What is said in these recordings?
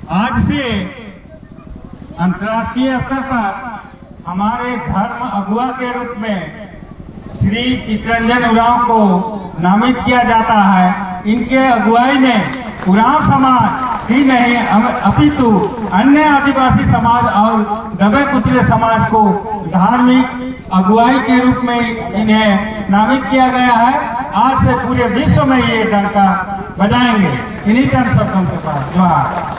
आज से अंतर्राष्ट्रीय स्तर पर हमारे धर्म अगुआ के रूप में श्री चित्तरंजन उरांव को नामित किया जाता है। इनके अगुवाई में उरांव समाज ही नहीं अपितु अन्य आदिवासी समाज और दबे कुचले समाज को धार्मिक अगुवाई के रूप में इन्हें नामित किया गया है। आज से पूरे विश्व में ये डंका बजाएंगे। इन्हीं चंद शब्दों के पास जोहार।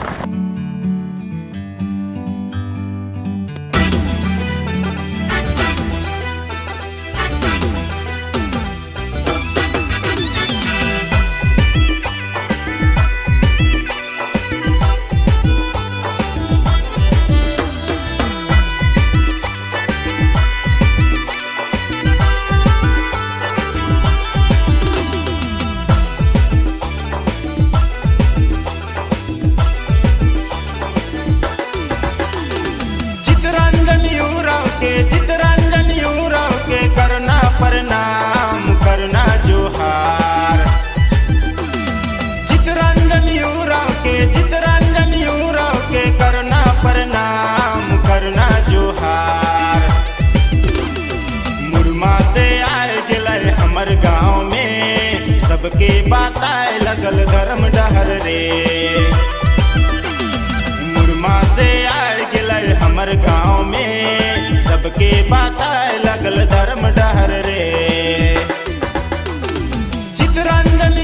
चित्तरंजन उरांव के करना प्रणाम करना जोहार। चित्तरंजन उरांव के करना प्रणाम करना जोहार। मुरमा से आए गिलय हमर गाँव में सबके बाताए लगल धर्म डहर रे। मुरमा से आए गिलय हमर गाँव में सबके बाताए लगल धर्म डहर रे। चित्तरंजन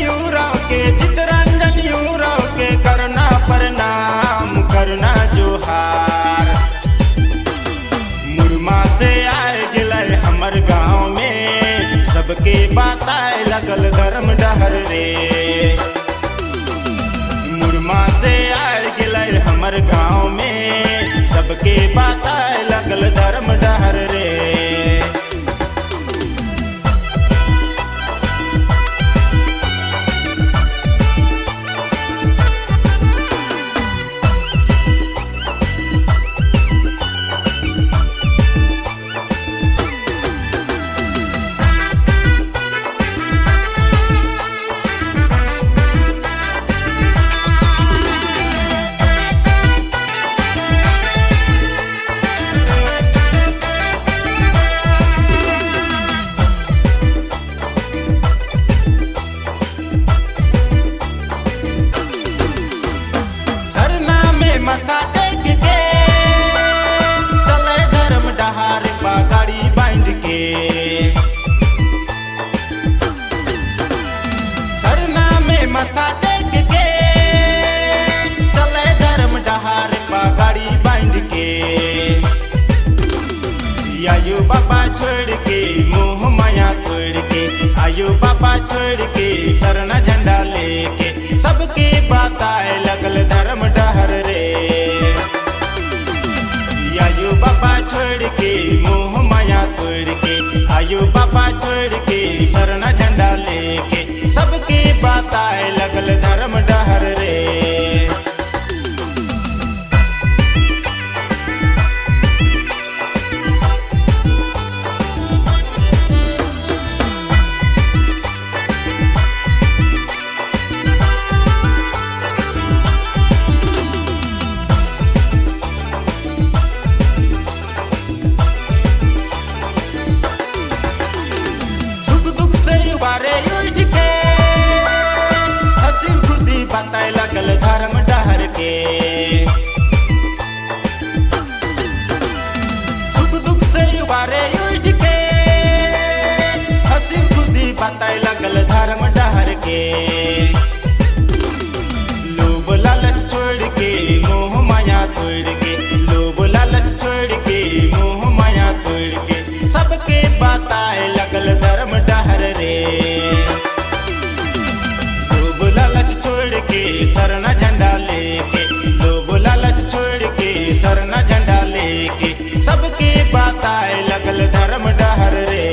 उरांव के करना प्रणाम करना जोहार। मुरमा से आए गिलय हमर गाँव में सबके बाताए लगल धर्म डहर रे। मुरमा से आए गिलय हमर गाँव में सबके बाताए लगल धर्म डहर रे। मथा टेक के चले धर्म डहार पगड़ी बांध के। सरना में मथा टेक के चले धर्म डहार पगड़ी बांध के। आयु बाबा छोड़ के मोह माया तोड़ के, आयु बाबा छोड़ के सरना झंडा लेके सबके बाताए लगल धर्म डहर रे। आयु बाबा छोड़ के मोह माया तोड़ के, आयु बाबा छोड़ के सरना झंडा लेके सबके बाताए लगल धर्म डहर रे। बाताए लगल धर्म डहर के। सुख दुख से उबारे उठ के हंसी खुशी बाताए लगल धर्म डहर के। लोभ लालच छोड़ के मोह माया तोड़ के, लोभ लालच छोड़ के मोह माया तोड़ के सबके बाताए लगल धर्म डहर रे। छोड़ के सरना झंडा लेके, लोभ लालच छोड़ के सरना झंडा लेके सबके बाताए लगल धर्म डहर रे।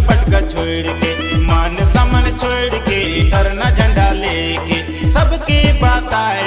पटका छोड़ के, मान समन छोड़ के, सरना झंडा लेके सबके बताए